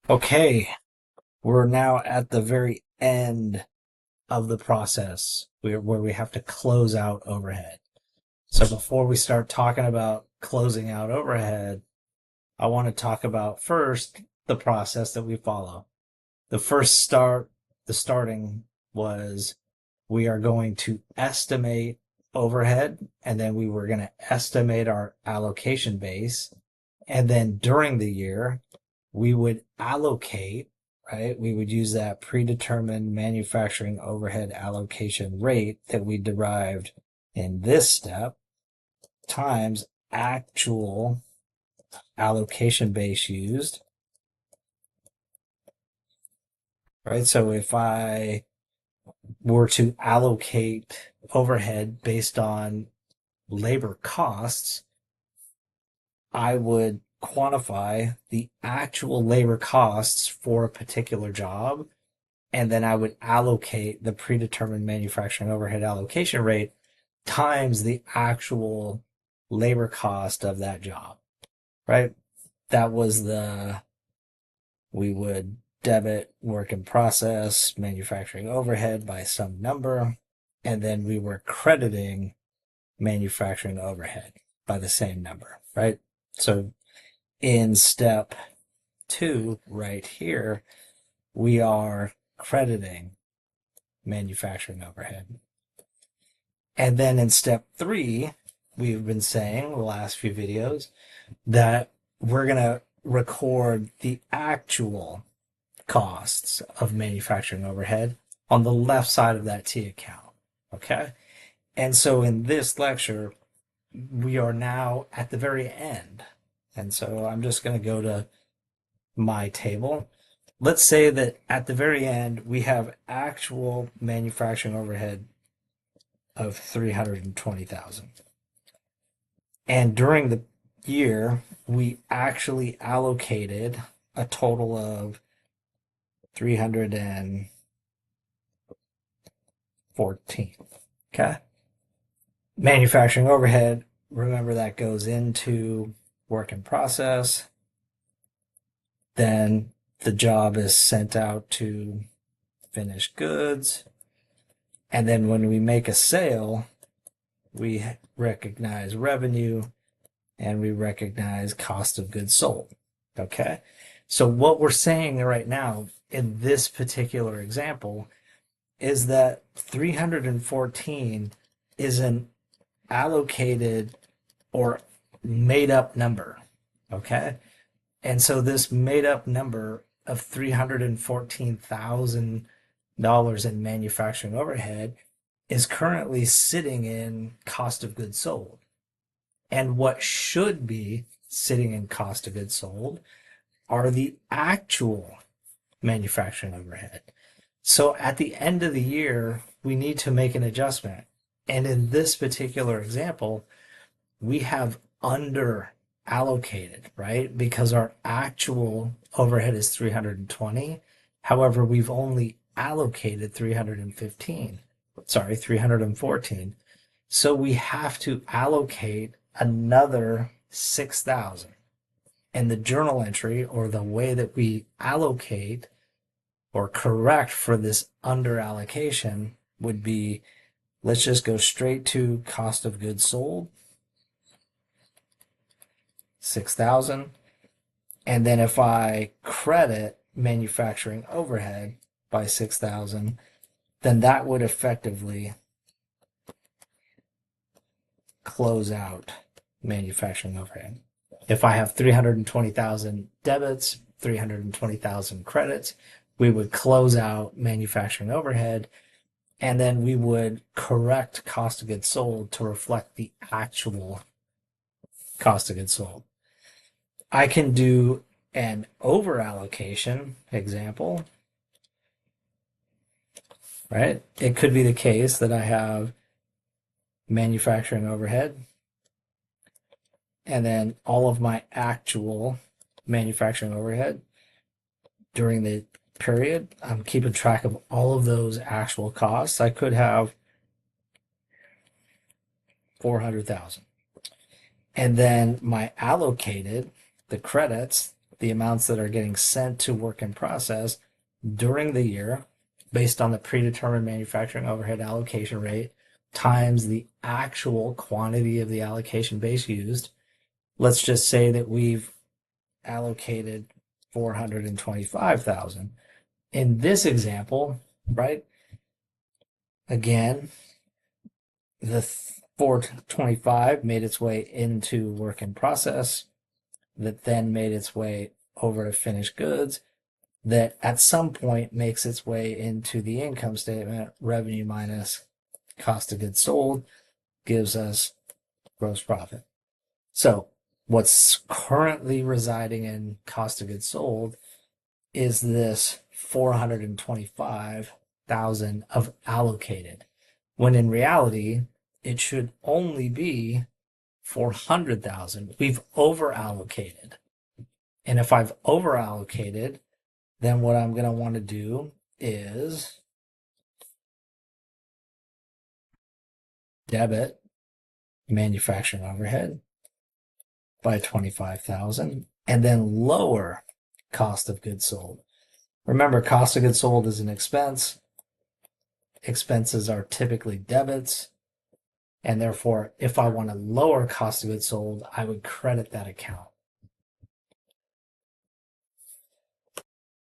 Okay, we're now at the very end of the process where we have to close out overhead. So before we start talking about closing out overhead, I want to talk about first the process that we follow. The starting was we are going to estimate overhead, and then we were going to estimate our allocation base. And then during the year, we would allocate, right? We would use that predetermined manufacturing overhead allocation rate that we derived in this step times actual allocation base used, right? So if I were to allocate overhead based on labor costs, I would quantify the actual labor costs for a particular job, and then I would allocate the predetermined manufacturing overhead allocation rate times the actual labor cost of that job, right? That was we would debit work in process, manufacturing overhead by some number, and then we were crediting manufacturing overhead by the same number, right? So in step two, right here, we are crediting manufacturing overhead. And then in step three, we've been saying the last few videos that we're going to record the actual costs of manufacturing overhead on the left side of that T account. Okay. And so in this lecture, we are now at the very end. And so I'm just going to go to my table. Let's say that at the very end, we have actual manufacturing overhead of 320,000. And during the year, we actually allocated a total of 314. Okay. Manufacturing overhead, remember that goes into work in process. Then the job is sent out to finished goods. And then when we make a sale, we recognize revenue and we recognize cost of goods sold. Okay. So what we're saying right now in this particular example is that 314 is an allocated or made up number. Okay. And so this made up number of $314,000 in manufacturing overhead is currently sitting in cost of goods sold. And what should be sitting in cost of goods sold are the actual manufacturing overhead. So at the end of the year, we need to make an adjustment. And in this particular example, we have under allocated, right? Because our actual overhead is 320. However, we've only allocated 314. So we have to allocate another 6,000. And the journal entry, or the way that we allocate or correct for this under allocation, would be, let's just go straight to cost of goods sold, 6,000. And then if I credit manufacturing overhead by 6,000, then that would effectively close out manufacturing overhead. If I have 320,000 debits, 320,000 credits, we would close out manufacturing overhead, and then we would correct cost of goods sold to reflect the actual cost of goods sold. I can do an over allocation example, right? It could be the case that I have manufacturing overhead and then all of my actual manufacturing overhead during the period. I'm keeping track of all of those actual costs. I could have 400,000. And then my allocated, the credits, the amounts that are getting sent to work in process during the year based on the predetermined manufacturing overhead allocation rate times the actual quantity of the allocation base used. Let's just say that we've allocated 425,000. In this example, right? Again, the 425 made its way into work in process, that then made its way over to finished goods, that at some point makes its way into the income statement. Revenue minus cost of goods sold gives us gross profit. So what's currently residing in cost of goods sold is this 425,000 of allocated, when in reality it should only be 400,000. We've over allocated. And if I've over allocated, then what I'm going to want to do is debit manufacturing overhead by 25,000 and then lower cost of goods sold. Remember, cost of goods sold is an expense. Expenses are typically debits. And therefore, if I want to lower cost of goods sold, I would credit that account.